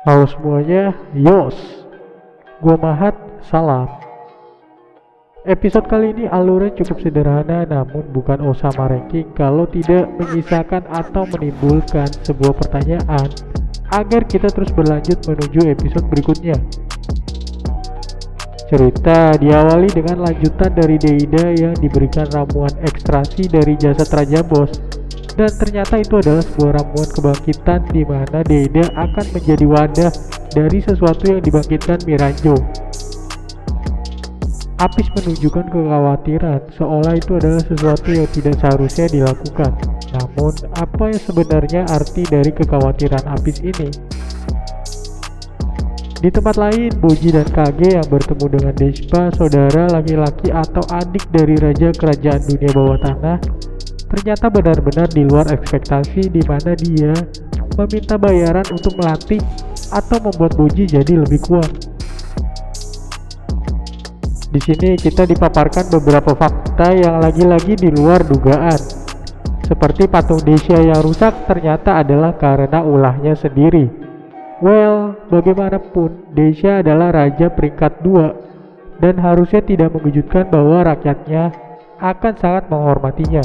Halo semuanya, Yos. Gua Mahat, salam. Episode kali ini alurnya cukup sederhana, namun bukan Osama ranking kalau tidak menyisakan atau menimbulkan sebuah pertanyaan agar kita terus berlanjut menuju episode berikutnya. Cerita diawali dengan lanjutan dari Deida yang diberikan ramuan ekstraksi dari jasad Raja Boss. Dan ternyata itu adalah sebuah ramuan kebangkitan di mana Deida akan menjadi wadah dari sesuatu yang dibangkitkan Miranjo. Apis menunjukkan kekhawatiran seolah itu adalah sesuatu yang tidak seharusnya dilakukan. Namun, apa yang sebenarnya arti dari kekhawatiran Apis ini? Di tempat lain, Boji dan Kage yang bertemu dengan Despa, saudara laki-laki atau adik dari Raja Kerajaan Dunia Bawah Tanah, ternyata benar-benar di luar ekspektasi, di mana dia meminta bayaran untuk melatih atau membuat Boji jadi lebih kuat. Di sini kita dipaparkan beberapa fakta yang lagi-lagi di luar dugaan. Seperti patung Desya yang rusak ternyata adalah karena ulahnya sendiri. Well, bagaimanapun Desya adalah raja peringkat 2 dan harusnya tidak mengejutkan bahwa rakyatnya akan sangat menghormatinya.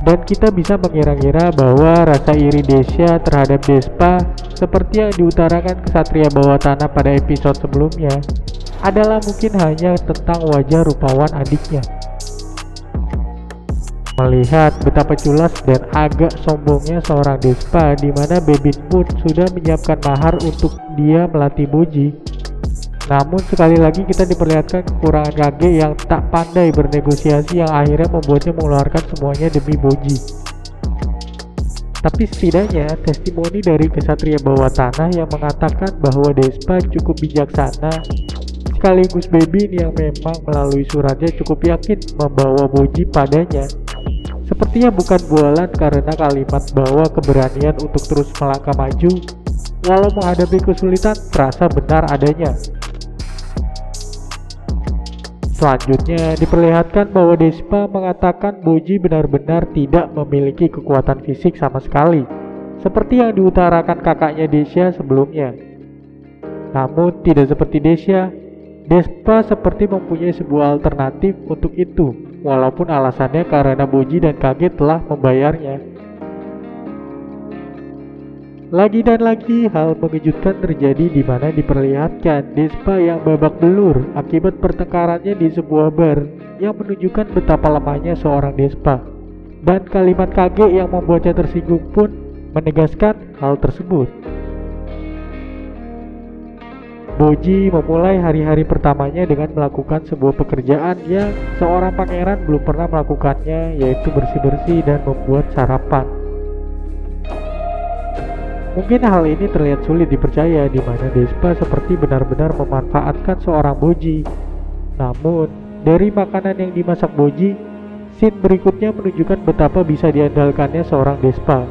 Dan kita bisa mengira-ngira bahwa rasa iri Desya terhadap Despa seperti yang diutarakan Ksatria Bawah Tanah pada episode sebelumnya adalah mungkin hanya tentang wajah rupawan adiknya. Melihat betapa culas dan agak sombongnya seorang Despa di mana Bebin pun sudah menyiapkan mahar untuk dia melatih Boji. Namun sekali lagi kita diperlihatkan kekurangan Kage yang tak pandai bernegosiasi yang akhirnya membuatnya mengeluarkan semuanya demi Boji. Tapi setidaknya testimoni dari Ksatria Bawah Tanah yang mengatakan bahwa Despa cukup bijaksana sekaligus Bebin yang memang melalui suratnya cukup yakin membawa Boji padanya. Sepertinya bukan bualan karena kalimat bahwa keberanian untuk terus melangkah maju walau menghadapi kesulitan terasa benar adanya. Selanjutnya diperlihatkan bahwa Despa mengatakan Boji benar-benar tidak memiliki kekuatan fisik sama sekali, seperti yang diutarakan kakaknya Desya sebelumnya. Namun tidak seperti Desya, Despa seperti mempunyai sebuah alternatif untuk itu, walaupun alasannya karena Boji dan Kage telah membayarnya. Lagi dan lagi hal mengejutkan terjadi di mana diperlihatkan Despa yang babak belur akibat pertengkarannya di sebuah bar yang menunjukkan betapa lemahnya seorang Despa. Dan kalimat Kage yang membuatnya tersinggung pun menegaskan hal tersebut. Boji memulai hari-hari pertamanya dengan melakukan sebuah pekerjaan yang seorang pangeran belum pernah melakukannya, yaitu bersih-bersih dan membuat sarapan. Mungkin hal ini terlihat sulit dipercaya di mana Despa seperti benar-benar memanfaatkan seorang Boji. Namun, dari makanan yang dimasak Boji, scene berikutnya menunjukkan betapa bisa diandalkannya seorang Despa.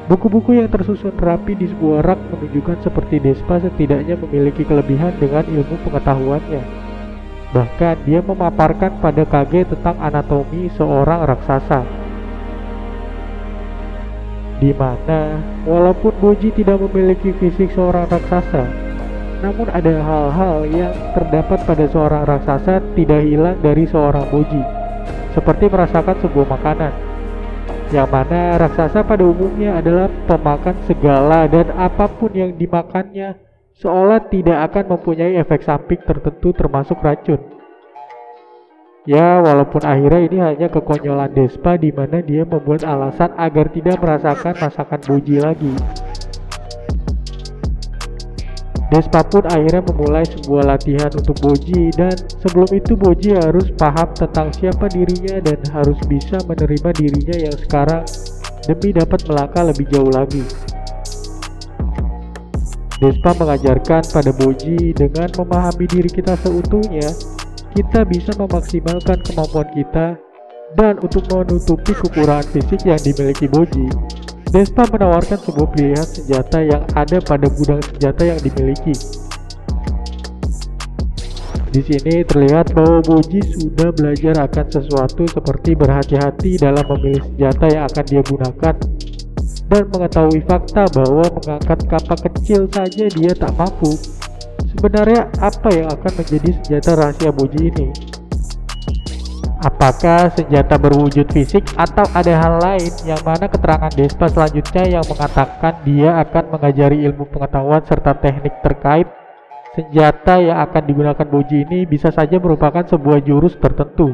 Buku-buku yang tersusun rapi di sebuah rak menunjukkan seperti Despa setidaknya memiliki kelebihan dengan ilmu pengetahuannya. Bahkan dia memaparkan pada Kage tentang anatomi seorang raksasa. Di mana walaupun Boji tidak memiliki fisik seorang raksasa, namun ada hal-hal yang terdapat pada seorang raksasa tidak hilang dari seorang Boji, seperti merasakan sebuah makanan, yang mana raksasa pada umumnya adalah pemakan segala dan apapun yang dimakannya seolah tidak akan mempunyai efek samping tertentu termasuk racun. Ya, walaupun akhirnya ini hanya kekonyolan Despa di mana dia membuat alasan agar tidak merasakan masakan Boji lagi. Despa pun akhirnya memulai sebuah latihan untuk Boji, dan sebelum itu Boji harus paham tentang siapa dirinya dan harus bisa menerima dirinya yang sekarang demi dapat melangkah lebih jauh lagi. Despa mengajarkan pada Boji dengan memahami diri kita seutuhnya, kita bisa memaksimalkan kemampuan kita, dan untuk menutupi kekurangan fisik yang dimiliki Boji, Despa menawarkan sebuah pilihan senjata yang ada pada gudang senjata yang dimiliki. Di sini terlihat bahwa Boji sudah belajar akan sesuatu seperti berhati-hati dalam memilih senjata yang akan dia gunakan dan mengetahui fakta bahwa mengangkat kapak kecil saja dia tak mampu. Sebenarnya apa yang akan menjadi senjata rahasia Boji ini? Apakah senjata berwujud fisik atau ada hal lain yang mana keterangan Despa selanjutnya yang mengatakan dia akan mengajari ilmu pengetahuan serta teknik terkait senjata yang akan digunakan Boji ini bisa saja merupakan sebuah jurus tertentu.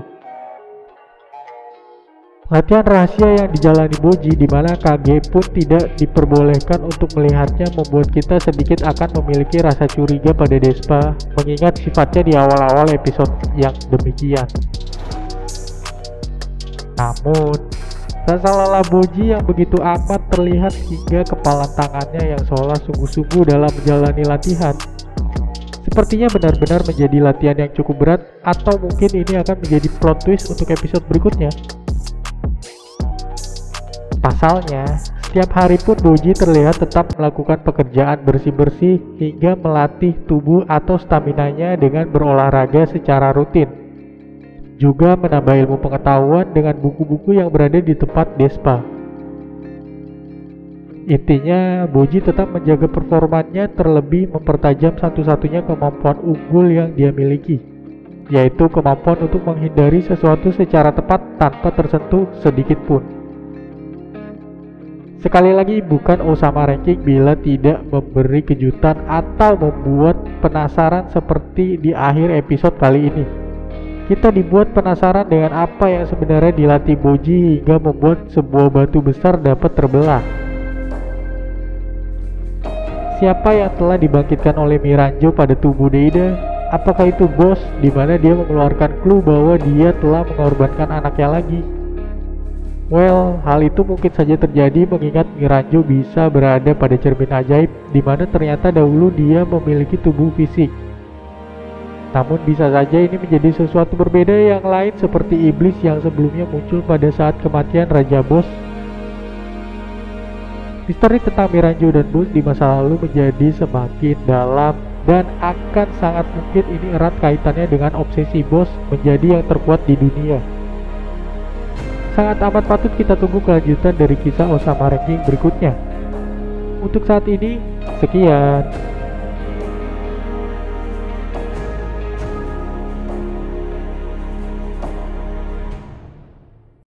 Latihan rahasia yang dijalani Boji di mana Kage pun tidak diperbolehkan untuk melihatnya membuat kita sedikit akan memiliki rasa curiga pada Despa mengingat sifatnya di awal-awal episode yang demikian. Namun, rasa lelah Boji yang begitu amat terlihat hingga kepalan tangannya yang seolah sungguh-sungguh dalam menjalani latihan. Sepertinya benar-benar menjadi latihan yang cukup berat, atau mungkin ini akan menjadi plot twist untuk episode berikutnya. Pasalnya, setiap hari pun Boji terlihat tetap melakukan pekerjaan bersih-bersih hingga melatih tubuh atau staminanya dengan berolahraga secara rutin. Juga menambah ilmu pengetahuan dengan buku-buku yang berada di tempat Despa. Intinya, Boji tetap menjaga performanya terlebih mempertajam satu-satunya kemampuan unggul yang dia miliki, yaitu kemampuan untuk menghindari sesuatu secara tepat tanpa tersentuh sedikit pun. Sekali lagi, bukan Osama Ranking bila tidak memberi kejutan atau membuat penasaran seperti di akhir episode kali ini. Kita dibuat penasaran dengan apa yang sebenarnya dilatih Boji hingga membuat sebuah batu besar dapat terbelah. Siapa yang telah dibangkitkan oleh Miranjo pada tubuh Deida? Apakah itu bos di mana dia mengeluarkan clue bahwa dia telah mengorbankan anaknya lagi? Well, hal itu mungkin saja terjadi mengingat Miranjo bisa berada pada cermin ajaib di mana ternyata dahulu dia memiliki tubuh fisik. Namun bisa saja ini menjadi sesuatu berbeda yang lain seperti iblis yang sebelumnya muncul pada saat kematian Raja Boss. Misteri tentang Miranjo dan Bus di masa lalu menjadi semakin dalam dan akan sangat mungkin ini erat kaitannya dengan obsesi Bos menjadi yang terkuat di dunia. Sangat amat patut kita tunggu kelanjutan dari kisah Osama Ranking berikutnya. Untuk saat ini, sekian.